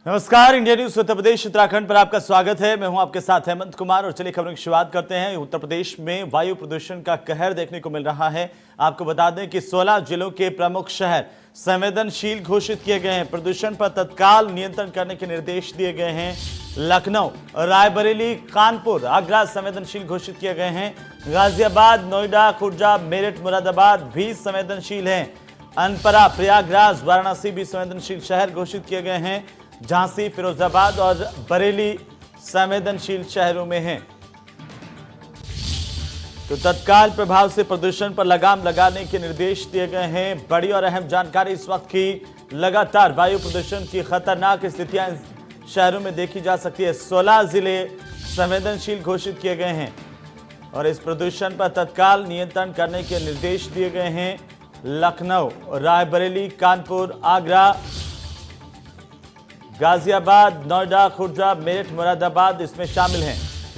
नमस्कार, India news Uttar Pradesh Uttarakhand पर आपका स्वागत है। मैं हूं आपके साथ हेमंत कुमार और चलिए खबरों की शुरुआत करते हैं। उत्तर प्रदेश में वायु प्रदूषण का कहर देखने को मिल रहा है। आपको बता दें कि 16 जिलों के प्रमुख शहर संवेदनशील घोषित किए गए हैं। प्रदूषण पर तत्काल नियंत्रण करने के निर्देश दिए गए हैं। लखनऊ, रायबरेली, कानपुर, आगरा संवेदनशील घोषित किए गए हैं। गाजियाबाद, नोएडा, खुर्जा, मेरठ, मुरादाबाद भी संवेदनशील हैं। अनपरा, प्रयागराज, वाराणसी भी संवेदनशील शहर घोषित किए गए हैं। झांसी, फिरोजाबाद और बरेली संवेदनशील शहरों में हैं। तो तत्काल प्रभाव से प्रदूषण पर लगाम लगाने के निर्देश दिए गए हैं। बड़ी और अहम जानकारी इस वक्त की, लगातार वायु प्रदूषण की खतरनाक स्थितियां शहरों में देखी जा सकती है। 16 जिले संवेदनशील घोषित किए गए हैं और इस प्रदूषण पर तत्काल नियंत्रण करने के निर्देश दिए गए हैं। लखनऊ, रायबरेली, कानपुर, आगरा, गाजियाबाद, नोएडा, खुर्जा, मेरठ, मुरादाबाद इसमें शामिल हैं।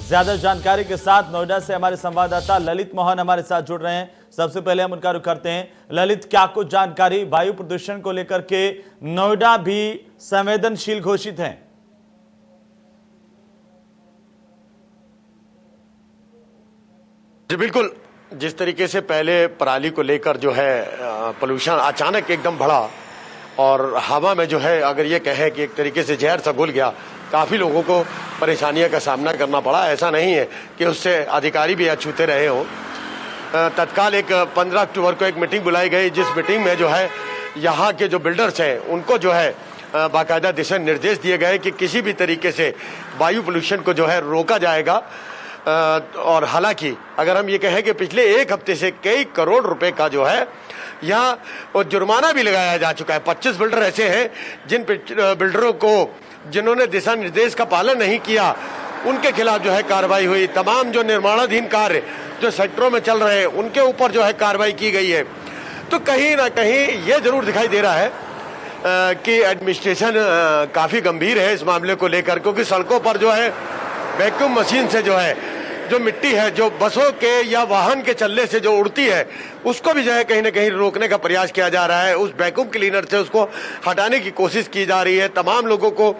ज्यादा जानकारी के साथ नोएडा से हमारे संवाददाता ललित मोहन हमारे साथ जुड़ रहे हैं। सबसे पहले हम उनका रुख करते हैं। ललित, क्या कुछ जानकारी वायु प्रदूषण को लेकर के? नोएडा भी संवेदनशील घोषित है। जी बिल्कुल, जिस तरीके से पहले पराली को लेकर जो है पोल्यूशन अचानक एकदम बढ़ा और हवा में जो है अगर ये कहें कि एक तरीके से जहर सा घुल गया, काफ़ी लोगों को परेशानियों का सामना करना पड़ा। ऐसा नहीं है कि उससे अधिकारी भी अछूते रहे हों। तत्काल एक 15 अक्टूबर को एक मीटिंग बुलाई गई, जिस मीटिंग में जो है यहाँ के जो बिल्डर्स हैं उनको जो है बाकायदा दिशा निर्देश दिए गए कि किसी भी तरीके से वायु पोल्यूशन को जो है रोका जाएगा। और हालांकि अगर हम ये कहें कि पिछले एक हफ्ते से कई करोड़ रुपए का जो है यहाँ और जुर्माना भी लगाया जा चुका है। 25 बिल्डर ऐसे हैं जिन बिल्डरों को जिन्होंने दिशा निर्देश का पालन नहीं किया, उनके खिलाफ जो है कार्रवाई हुई। तमाम जो निर्माणाधीन कार्य जो सेक्टरों में चल रहे हैं उनके ऊपर जो है कार्रवाई की गई है। तो कहीं ना कहीं ये जरूर दिखाई दे रहा है कि एडमिनिस्ट्रेशन काफ़ी गंभीर है इस मामले को लेकर, क्योंकि सड़कों पर जो है वैक्यूम मशीन से जो है जो मिट्टी है जो बसों के या वाहन के चलने से जो उड़ती है उसको भी जो है कहीं ना कहीं रोकने का प्रयास किया जा रहा है। उस वैक्यूम क्लीनर से उसको हटाने की कोशिश की जा रही है। तमाम लोगों को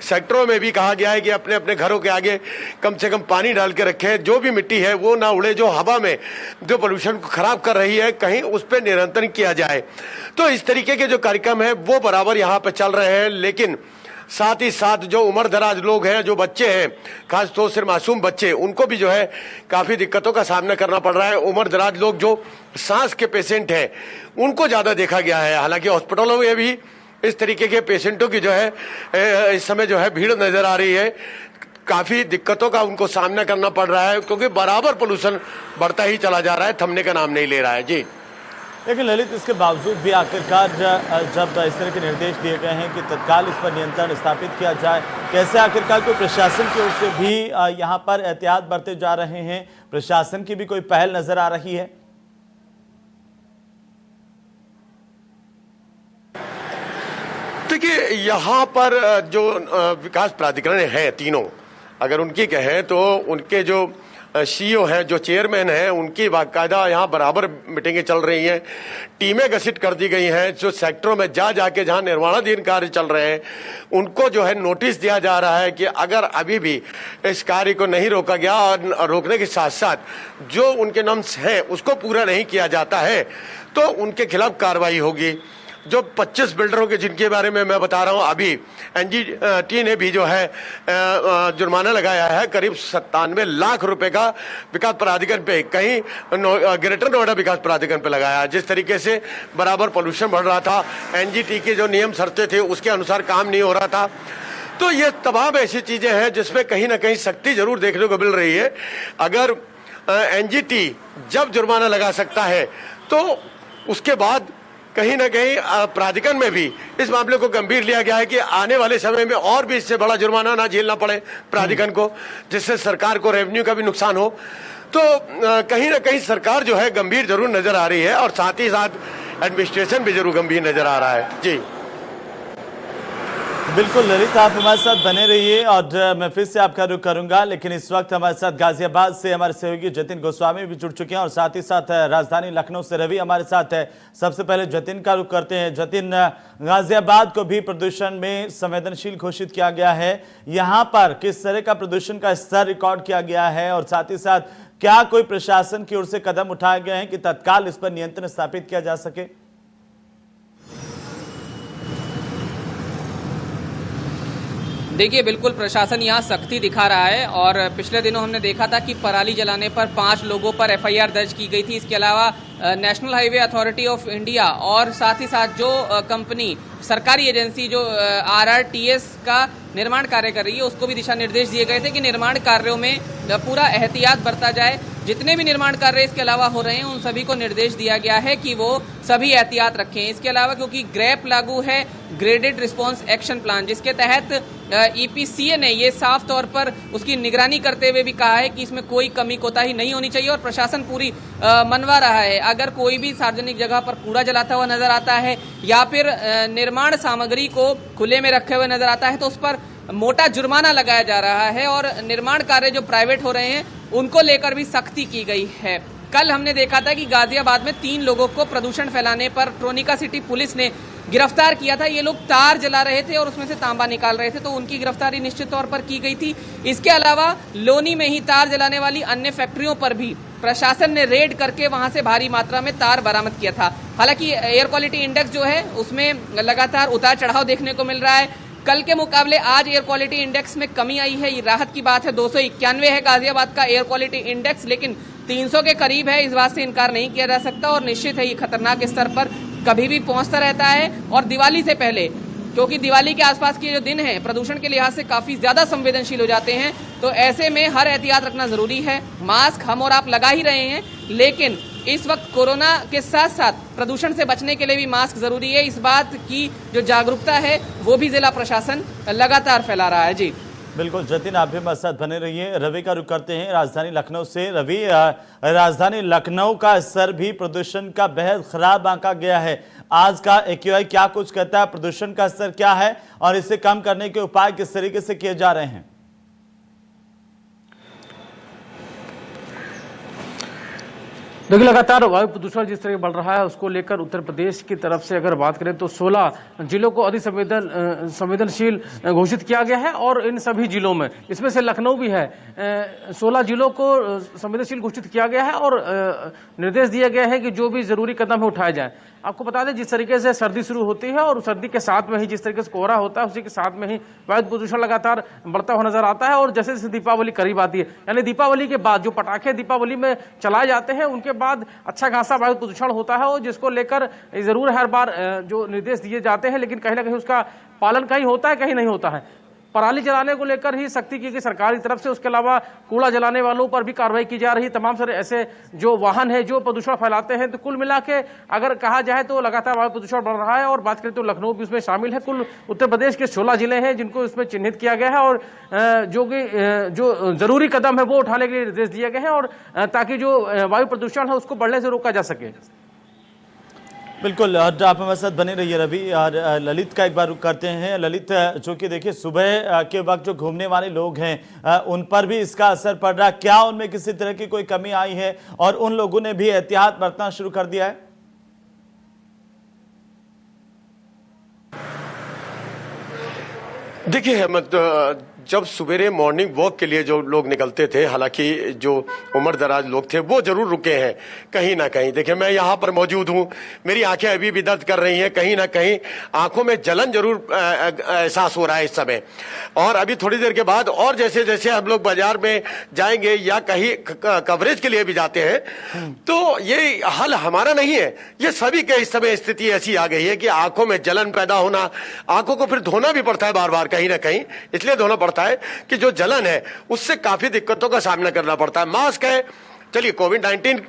सेक्टरों में भी कहा गया है कि अपने अपने घरों के आगे कम से कम पानी डाल के रखें। जो भी मिट्टी है वो ना उड़े, जो हवा में जो पोल्यूशन को खराब कर रही है कहीं उस पर नियंत्रण किया जाए। तो इस तरीके के जो कार्यक्रम है वो बराबर यहाँ पे चल रहे हैं। लेकिन साथ ही साथ जो उम्र दराज लोग हैं, जो बच्चे हैं, खास तौर से मासूम बच्चे, उनको भी जो है काफ़ी दिक्कतों का सामना करना पड़ रहा है। उम्र दराज लोग जो सांस के पेशेंट हैं उनको ज़्यादा देखा गया है। हालांकि हॉस्पिटलों में भी इस तरीके के पेशेंटों की जो है इस समय जो है भीड़ नज़र आ रही है। काफ़ी दिक्कतों का उनको सामना करना पड़ रहा है, क्योंकि बराबर पोल्यूशन बढ़ता ही चला जा रहा है, थमने का नाम नहीं ले रहा है। जी लेकिन ललित, इसके बावजूद भी आखिरकार जब इस तरह के निर्देश दिए गए हैं कि तत्काल इस पर नियंत्रण स्थापित किया जाए, कैसे आखिरकार कोई प्रशासन की ओर से भी यहाँ पर एहतियात बरते जा रहे हैं? प्रशासन की भी कोई पहल नजर आ रही है? देखिए, यहाँ पर जो विकास प्राधिकरण है तीनों, अगर उनकी कहें तो उनके जो सीईओ हैं, जो चेयरमैन हैं, उनकी बाकायदा यहाँ बराबर मीटिंगें चल रही हैं। टीमें गठित कर दी गई हैं जो सेक्टरों में जाके जहाँ निर्माणाधीन कार्य चल रहे हैं उनको जो है नोटिस दिया जा रहा है कि अगर अभी भी इस कार्य को नहीं रोका गया और रोकने के साथ साथ जो उनके नॉर्म्स हैं उसको पूरा नहीं किया जाता है तो उनके खिलाफ कार्रवाई होगी। जो 25 बिल्डरों के जिनके बारे में मैं बता रहा हूं, अभी एनजीटी ने भी जो है जुर्माना लगाया है करीब 97 लाख रुपए का विकास प्राधिकरण पे, कहीं ग्रेटर नोएडा विकास प्राधिकरण पे लगाया। जिस तरीके से बराबर पोल्यूशन बढ़ रहा था, एनजीटी के जो नियम शर्तें थे उसके अनुसार काम नहीं हो रहा था। तो ये तमाम ऐसी चीजें हैं जिसमें कहीं ना कहीं सख्ती जरूर देखने को मिल रही है। अगर एनजीटी जब जुर्माना लगा सकता है तो उसके बाद कहीं ना कहीं प्राधिकरण में भी इस मामले को गंभीर लिया गया है कि आने वाले समय में और भी इससे बड़ा जुर्माना ना झेलना पड़े प्राधिकरण को, जिससे सरकार को रेवेन्यू का भी नुकसान हो। तो कहीं ना कहीं सरकार जो है गंभीर जरूर नजर आ रही है और साथ ही साथ एडमिनिस्ट्रेशन भी जरूर गंभीर नजर आ रहा है। जी बिल्कुल ललित, आप हमारे साथ बने रहिए और मैं फिर से आपका रुख करूंगा, लेकिन इस वक्त हमारे साथ गाजियाबाद से हमारे सहयोगी जतिन गोस्वामी भी जुड़ चुके हैं और साथ ही साथ राजधानी लखनऊ से रवि हमारे साथ है। सबसे पहले जतिन का रुख करते हैं। जतिन, गाजियाबाद को भी प्रदूषण में संवेदनशील घोषित किया गया है, यहाँ पर किस तरह का प्रदूषण का स्तर रिकॉर्ड किया गया है और साथ ही साथ क्या कोई प्रशासन की ओर से कदम उठाए गए हैं कि तत्काल इस पर नियंत्रण स्थापित किया जा सके? देखिए, बिल्कुल प्रशासन यहाँ सख्ती दिखा रहा है और पिछले दिनों हमने देखा था कि पराली जलाने पर 5 लोगों पर एफआईआर दर्ज की गई थी। इसके अलावा national highway authority of India और साथ ही साथ जो कंपनी सरकारी एजेंसी जो आरआरटीएस का निर्माण कार्य कर रही है उसको भी दिशा निर्देश दिए गए थे कि निर्माण कार्यों में पूरा एहतियात बरता जाए। जितने भी निर्माण कार्य इसके अलावा हो रहे हैं उन सभी को निर्देश दिया गया है कि वो सभी एहतियात रखें। इसके अलावा क्योंकि ग्रैप लागू है, ग्रेडेड रिस्पांस एक्शन प्लान, जिसके तहत ईपीसीए ने ये साफ तौर पर उसकी निगरानी करते हुए भी कहा है कि इसमें कोई कमी कोताही नहीं होनी चाहिए और प्रशासन पूरी मनवा रहा है। अगर कोई भी सार्वजनिक जगह पर कूड़ा जलाता हुआ नजर आता है या फिर निर्माण सामग्री को खुले में रखे हुए नजर आता है तो उस पर मोटा जुर्माना लगाया जा रहा है और निर्माण कार्य जो प्राइवेट हो रहे हैं उनको लेकर भी सख्ती की गई है। कल हमने देखा था कि गाजियाबाद में 3 लोगों को प्रदूषण फैलाने पर ट्रोनिका सिटी पुलिस ने गिरफ्तार किया था। ये लोग तार जला रहे थे और उसमें से तांबा निकाल रहे थे, तो उनकी गिरफ्तारी निश्चित तौर पर की गई थी। इसके अलावा लोनी में ही तार जलाने वाली अन्य फैक्ट्रियों पर भी प्रशासन ने रेड करके वहां से भारी मात्रा में तार बरामद किया था। हालांकि एयर क्वालिटी इंडेक्स जो है उसमें लगातार उतार चढ़ाव देखने को मिल रहा है। कल के मुकाबले आज एयर क्वालिटी इंडेक्स में कमी आई है, ये राहत की बात है। 291 है गाजियाबाद का एयर क्वालिटी इंडेक्स, लेकिन 300 के करीब है, इस बात से इनकार नहीं किया जा सकता और निश्चित है ये खतरनाक स्तर पर कभी भी पहुंचता रहता है। और दिवाली से पहले, क्योंकि दिवाली के आसपास के जो दिन हैं प्रदूषण के लिहाज से काफी ज्यादा संवेदनशील हो जाते हैं, तो ऐसे में हर एहतियात रखना जरूरी है। मास्क हम और आप लगा ही रहे हैं, लेकिन इस वक्त कोरोना के साथ साथ प्रदूषण से बचने के लिए भी मास्क जरूरी है। इस बात की जो जागरूकता है वो भी जिला प्रशासन लगातार फैला रहा है। जी बिल्कुल जतिन, आप भी हमारे साथ बने रहिए। रवि का रुख करते हैं राजधानी लखनऊ से। रवि, राजधानी लखनऊ का स्तर भी प्रदूषण का बेहद खराब आंका गया है। आज का एक्यूआई क्या कुछ कहता है, प्रदूषण का स्तर क्या है और इसे कम करने के उपाय किस तरीके से किए जा रहे हैं? देखिए, लगातार वायु प्रदूषण जिस तरह बढ़ रहा है उसको लेकर उत्तर प्रदेश की तरफ से अगर बात करें तो 16 जिलों को अति संवेदनशील घोषित किया गया है और इन सभी जिलों में, इसमें से लखनऊ भी है, 16 जिलों को संवेदनशील घोषित किया गया है और निर्देश दिया गया है कि जो भी जरूरी कदम है उठाए जाए। आपको बता दें, जिस तरीके से सर्दी शुरू होती है और सर्दी के साथ में ही जिस तरीके से कोहरा होता है उसी के साथ में ही वायु प्रदूषण लगातार बढ़ता हुआ नजर आता है और जैसे जैसे दीपावली करीब आती है, यानी दीपावली के बाद जो पटाखे दीपावली में चलाए जाते हैं उनके बाद अच्छा खासा वायु प्रदूषण होता है और जिसको लेकर जरूर हर बार जो निर्देश दिए जाते हैं, लेकिन कहीं ना कहीं उसका पालन कहीं होता है कहीं नहीं होता है। पराली जलाने को लेकर ही सख्ती की गई सरकार की तरफ से, उसके अलावा कूड़ा जलाने वालों पर भी कार्रवाई की जा रही। तमाम सारे ऐसे जो वाहन है जो प्रदूषण फैलाते हैं, तो कुल मिला के अगर कहा जाए तो लगातार वायु प्रदूषण बढ़ रहा है और बात करें तो लखनऊ भी उसमें शामिल है। कुल उत्तर प्रदेश के 16 जिले हैं जिनको इसमें चिन्हित किया गया है और जो जरूरी कदम है वो उठाने के लिए निर्देश दिए गए हैं और ताकि जो वायु प्रदूषण है उसको बढ़ने से रोका जा सके। बिल्कुल, और आप हमारे साथ बने रहिए रवि। और ललित का एक बार रुख करते हैं। ललित, जो कि देखिए सुबह के वक्त जो घूमने वाले लोग हैं उन पर भी इसका असर पड़ रहा है, क्या उनमें किसी तरह की कोई कमी आई है और उन लोगों ने भी एहतियात बरतना शुरू कर दिया है? देखिए हेमंत, जब सवेरे मॉर्निंग वॉक के लिए जो लोग निकलते थे, हालांकि जो उम्र दराज लोग थे वो जरूर रुके हैं कहीं ना कहीं। देखिए, मैं यहाँ पर मौजूद हूँ, मेरी आंखें अभी भी दर्द कर रही हैं, कहीं ना कहीं आंखों में जलन जरूर एहसास हो रहा है इस समय। और अभी थोड़ी देर के बाद और जैसे जैसे हम लोग बाजार में जाएंगे या कहीं कवरेज के लिए भी जाते हैं तो ये हल हमारा नहीं है, ये सभी के इस समय स्थिति ऐसी आ गई है कि आंखों में जलन पैदा होना, आंखों को फिर धोना भी पड़ता है बार बार कहीं ना कहीं, इसलिए धोना पड़ता है कि जो जलन है उससे काफी दिक्कतों का सामना करना पड़ता है। मास्क है, चलिए कोविड-19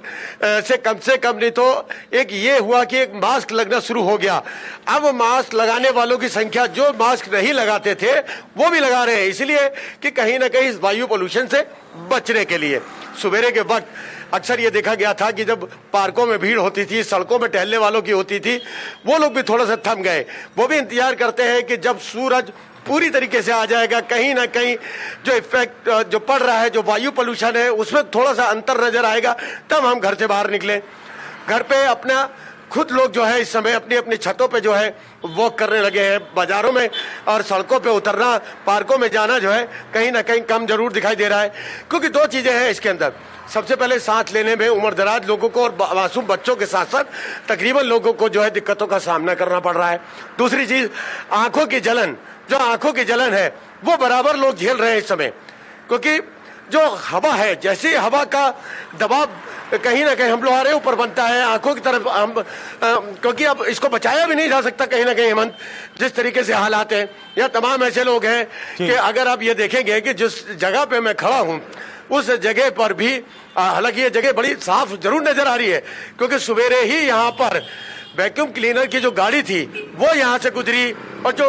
से कम नहीं तो एक ये हुआ कि एक मास्क लगना शुरू हो गया। अब मास्क लगाने वालों की संख्या, जो मास्क नहीं लगाते थे वो भी लगा रहे हैं, इसलिए कि कहीं ना कहीं इस वायु पोल्यूशन से बचने के लिए। सवेरे के वक्त अक्सर ये देखा गया था कि जब पार्कों में भीड़ होती थी, सड़कों में टहलने वालों की होती थी, वो लोग भी थोड़ा सा थम गए। वो भी इंतजार करते हैं कि जब सूरज पूरी तरीके से आ जाएगा, कहीं ना कहीं जो इफेक्ट जो पड़ रहा है, जो वायु पोल्यूशन है, उसमें थोड़ा सा अंतर नजर आएगा, तब हम घर से बाहर निकले। घर पे अपना खुद लोग जो है इस समय अपनी अपनी छतों पे जो है वॉक करने लगे हैं। बाजारों में और सड़कों पे उतरना, पार्कों में जाना जो है कहीं ना कहीं कम जरूर दिखाई दे रहा है, क्योंकि दो चीजें हैं इसके अंदर। सबसे पहले सांस लेने में उम्रदराज लोगों को और मासूम बच्चों के साथ साथ तकरीबन लोगों को जो है दिक्कतों का सामना करना पड़ रहा है। दूसरी चीज आंखों की जलन, जो आंखों की जलन है वो बराबर लोग झेल रहे हैं इस समय, क्योंकि जो हवा है, जैसे हवा का दबाव कहीं ना कहीं हम लोग हमारे ऊपर बनता है आंखों की तरफ, हम क्योंकि अब इसको बचाया भी नहीं जा सकता कहीं ना कहीं हेमंत, जिस तरीके से हालात हैं। यह तमाम ऐसे लोग हैं कि अगर आप ये देखेंगे कि जिस जगह पे मैं खड़ा हूं उस जगह पर भी, हालांकि ये जगह बड़ी साफ जरूर नजर आ रही है, क्योंकि सवेरे ही यहाँ पर वैक्यूम क्लीनर की जो गाड़ी थी वो यहाँ से गुजरी और जो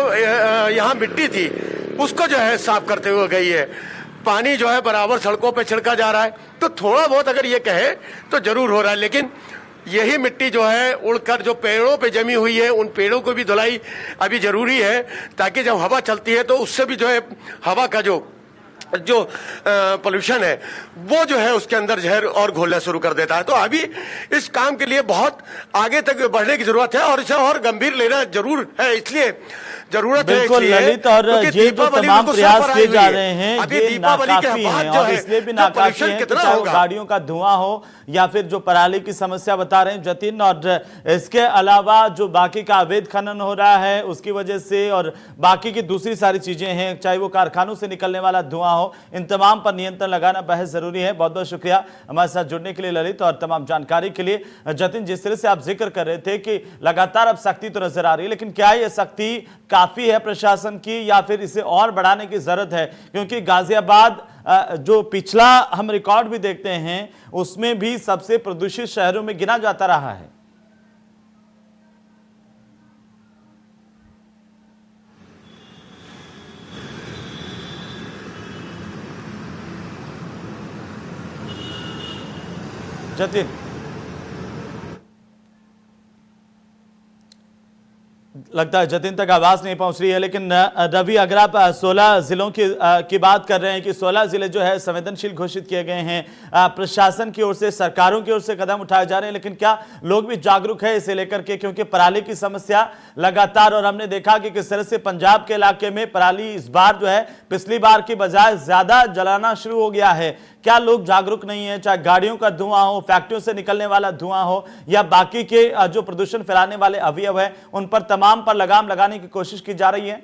यहाँ मिट्टी थी उसको जो है साफ करते हुए गई है। पानी जो है बराबर सड़कों पे छिड़का जा रहा है, तो थोड़ा बहुत अगर ये कहे तो जरूर हो रहा है, लेकिन यही मिट्टी जो है उड़कर जो पेड़ों पे जमी हुई है, उन पेड़ों को भी धुलाई अभी जरूरी है, ताकि जब हवा चलती है तो उससे भी जो है हवा का जो पोल्यूशन है वो जो है उसके अंदर जहर और घोलना शुरू कर देता है। तो अभी इस काम के लिए बहुत आगे तक बढ़ने की जरूरत है और इसे और गंभीर लेना जरूर है, इसलिए जरूरत है। बिल्कुल ललित, और ये जो तमाम प्रयास किए जा रहे हैं ये नाकाफी हैं, और इसलिए भी नाकाफी है कि चाहे वो गाड़ियों का धुआं हो या फिर जो पराली की समस्या बता रहे हैं जतिन, और इसके अलावा जो बाकी का अवैध खनन हो रहा है उसकी वजह से, और बाकी की दूसरी सारी चीजें हैं, चाहे वो कारखानों से निकलने वाला धुआं हो, इन तमाम पर नियंत्रण लगाना बेहद जरूरी है। बहुत बहुत शुक्रिया हमारे साथ जुड़ने के लिए ललित, और तमाम जानकारी के लिए जतिन। जिस तरह से आप जिक्र कर रहे थे कि लगातार अब सख्ती तो नजर आ रही है, लेकिन क्या यह सख्ती काफी है प्रशासन की या फिर इसे और बढ़ाने की जरूरत है? क्योंकि गाजियाबाद जो पिछला हम रिकॉर्ड भी देखते हैं उसमें भी सबसे प्रदूषित शहरों में गिना जाता रहा है। जतिन, लगता है जतिन तक आवाज नहीं पहुंच रही है, लेकिन रवि अगर आप 16 जिलों की बात कर रहे हैं कि 16 जिले जो है संवेदनशील घोषित किए गए हैं, प्रशासन की ओर से, सरकारों की ओर से कदम उठाए जा रहे हैं, लेकिन क्या लोग भी जागरूक है इसे लेकर के? क्योंकि पराली की समस्या लगातार, और हमने देखा कि किस तरह से पंजाब के इलाके में पराली इस बार जो है पिछली बार की बजाय ज्यादा जलाना शुरू हो गया है। क्या लोग जागरूक नहीं है? चाहे गाड़ियों का धुआं हो, फैक्ट्रियों से निकलने वाला धुआं हो, या बाकी के जो प्रदूषण फैलाने वाले अवयव है, उन पर तमाम पर लगाम लगाने की कोशिश की जा रही है।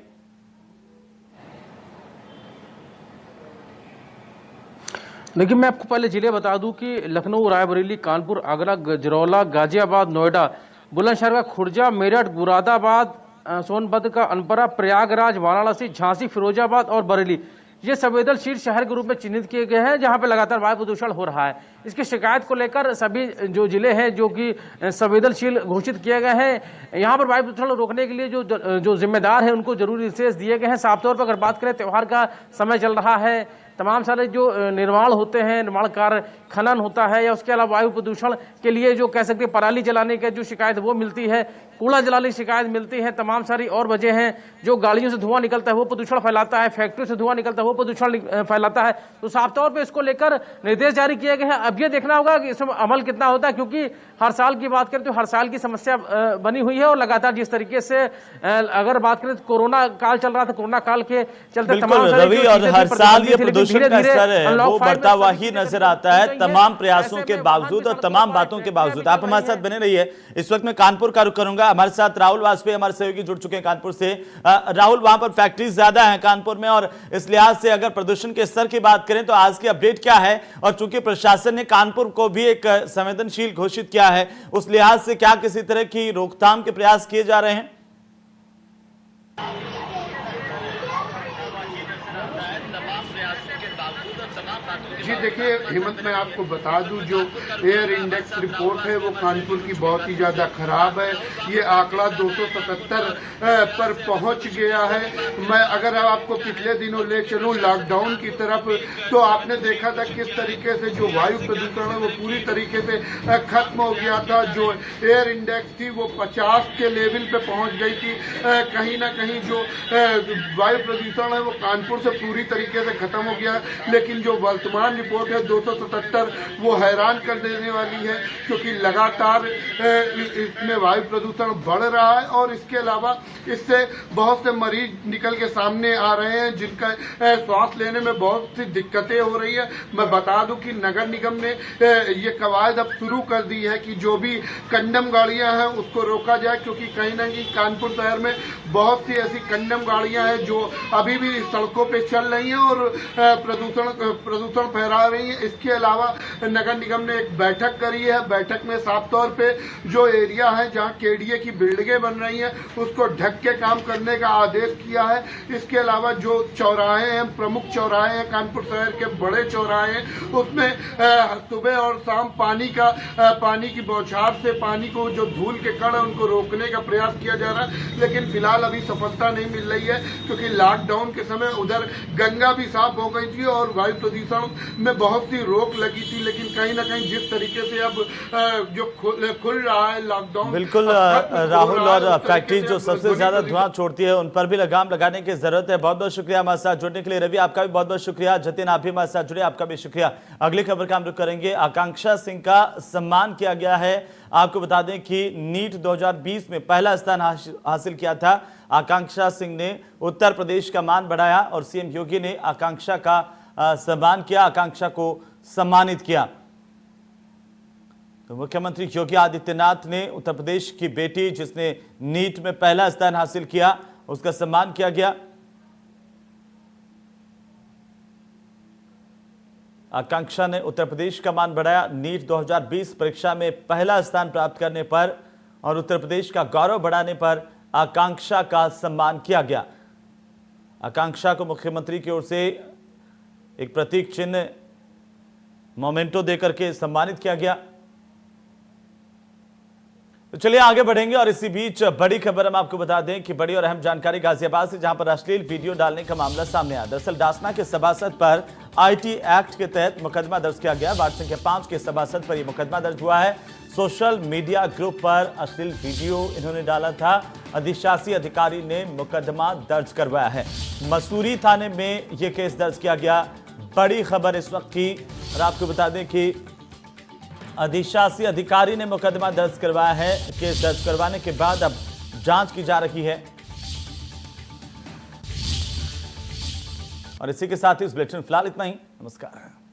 देखिए, मैं आपको पहले जिले बता दूं कि लखनऊ, रायबरेली, कानपुर, आगरा, गजरौला, गाजियाबाद, नोएडा, बुलंदशहर का खुर्जा, मेरठ, मुरादाबाद, सोनभद्र का अनपरा, प्रयागराज, वाराणसी, झांसी, फिरोजाबाद और बरेली ये संवेदनशील शहर के रूप में चिन्हित किए गए हैं, जहां पे लगातार वायु प्रदूषण हो रहा है। इसकी शिकायत को लेकर सभी जो जिले हैं जो कि संवेदनशील घोषित किए गए हैं, यहाँ पर वायु प्रदूषण रोकने के लिए जो जिम्मेदार है उनको जरूरी निर्देश दिए गए हैं। साफ तौर पर अगर बात करें, त्यौहार का समय चल रहा है, तमाम सारे जो निर्माण होते हैं, निर्माण कार्य, खनन होता है, या उसके अलावा वायु प्रदूषण के लिए जो कह सकते हैं पराली जलाने की जो शिकायत वो मिलती है, कूड़ा जलाने की शिकायत मिलती है, तमाम सारी और वजह हैं। जो गाड़ियों से धुआं निकलता है वो प्रदूषण फैलाता है, फैक्ट्री से धुआं निकलता है वो प्रदूषण फैलाता है। तो साफ तौर पर इसको लेकर निर्देश जारी किए गए हैं। अब ये देखना होगा कि इसमें अमल कितना होता है, क्योंकि हर साल की बात करें तो हर साल की समस्या बनी हुई है, और लगातार जिस तरीके से अगर बात करें तो कोरोना काल चल रहा था, कोरोना काल के चलते तमाम रवि, और हर साल ये प्रदूषण का स्तर है वो बढ़ता हुआ ही नजर आता है, तमाम प्रयासों के बावजूद और तमाम बातों के बावजूद। आप हमारे साथ बने रहिए। इस वक्त मैं कानपुर का रुख करूंगा। हमारे साथ राहुल वाजपेयी हमारे सहयोगी जुड़ चुके हैं कानपुर से। राहुल, वहां पर फैक्ट्री ज्यादा है कानपुर में, और इस लिहाज से अगर प्रदूषण के स्तर की बात करें तो आज की अपडेट क्या है? और चूंकि प्रशासन ने कानपुर को भी एक संवेदनशील घोषित किया है, उस लिहाज से क्या किसी तरह की रोकथाम के प्रयास किए जा रहे हैं? जी देखिए हेमंत, मैं आपको बता दूं जो एयर इंडेक्स रिपोर्ट है वो कानपुर की बहुत ही ज़्यादा खराब है। ये आंकड़ा 277 पर पहुंच गया है। मैं अगर आपको पिछले दिनों ले चलूं लॉकडाउन की तरफ, तो आपने देखा था किस तरीके से जो वायु प्रदूषण है वो पूरी तरीके से खत्म हो गया था। जो एयर इंडेक्स थी वो 50 के लेवल पे पहुंच गई थी। कहीं ना कहीं जो वायु प्रदूषण है वो कानपुर से पूरी तरीके से खत्म हो गया, लेकिन जो वर्तमान रिपोर्ट है 277 वो हैरान कर देने वाली है, क्योंकि लगातार इसमें वायु प्रदूषण बढ़ रहा है और इसके अलावा इससे बहुत से मरीज निकल के सामने आ रहे हैं जिनका श्वास लेने में बहुत सी दिक्कतें हो रही है। मैं बता दूं कि नगर निगम ने ये कवायद अब शुरू कर दी है कि जो भी कंडम गाड़ियां हैं उसको रोका जाए, क्योंकि कहीं ना कहीं कानपुर शहर में बहुत सी ऐसी कंडम गाड़ियां हैं जो अभी भी सड़कों पे चल रही हैं और प्रदूषण फैला रही है। इसके अलावा नगर निगम ने एक बैठक करी है। बैठक में साफ तौर पे जो एरिया है जहां केडीए की बिल्डिंगें बन रही हैं उसको ढक के काम करने का आदेश किया है। इसके अलावा जो चौराहे हैं, प्रमुख चौराहे हैं कानपुर शहर के बड़े चौराहे हैं, उसमें सुबह और शाम पानी की बौछार से पानी को जो धूल के कण है उनको रोकने का प्रयास किया जा रहा है, लेकिन फिलहाल अभी सफलता नहीं मिल रही है, क्योंकि लॉकडाउन के समय उधर गंगा भी साफ हो गई थी और वायु प्रदूषण में बहुत सी रोक लगी थी। लेकिन कहीं ना कहीं जिस तरीके से अब जो खुल रहा है लॉकडाउन, बिल्कुल राहुल, और फैक्ट्री जो सबसे ज्यादा धुआं छोड़ती है उन पर भी लगाम लगाने की जरूरत है। बहुत बहुत शुक्रिया हमारे साथ जुड़ने के लिए। रवि, आपका भी बहुत बहुत शुक्रिया। जतिन, आप भी हमारे साथ जुड़े, आपका भी शुक्रिया। अगली खबर का हम रुख करेंगे। आकांक्षा सिंह का सम्मान किया गया है। आपको बता दें कि नीट 2020 में पहला स्थान हासिल किया था। आकांक्षा सिंह ने उत्तर प्रदेश का मान बढ़ाया और सीएम योगी ने आकांक्षा का सम्मान किया, आकांक्षा को सम्मानित किया। तो मुख्यमंत्री योगी आदित्यनाथ ने उत्तर प्रदेश की बेटी जिसने नीट में पहला स्थान हासिल किया उसका सम्मान किया गया। आकांक्षा ने उत्तर प्रदेश का मान बढ़ाया। नीट 2020 परीक्षा में पहला स्थान प्राप्त करने पर और उत्तर प्रदेश का गौरव बढ़ाने पर आकांक्षा का सम्मान किया गया। आकांक्षा को मुख्यमंत्री की ओर से एक प्रतीक चिन्ह मोमेंटो देकर के सम्मानित किया गया। तो चलिए आगे बढ़ेंगे और इसी बीच बड़ी खबर हम आपको बता दें कि बड़ी और अहम जानकारी गाजियाबाद से, जहां पर अश्लील वीडियो डालने का मामला सामने आया। दरअसल डासना के सभासद पर आईटी एक्ट के तहत मुकदमा दर्ज किया गया। वार्ड संख्या 5 के सभासद पर यह मुकदमा दर्ज हुआ है। सोशल मीडिया ग्रुप पर अश्लील वीडियो इन्होंने डाला था। अधिशासी अधिकारी ने मुकदमा दर्ज करवाया है। मसूरी थाने में यह केस दर्ज किया गया। बड़ी खबर इस वक्त की, और आपको बता दें कि अधिशासी अधिकारी ने मुकदमा दर्ज करवाया है। केस दर्ज करवाने के बाद अब जांच की जा रही है। और इसी के साथ ही इस बुलेटिन फिलहाल इतना ही। नमस्कार।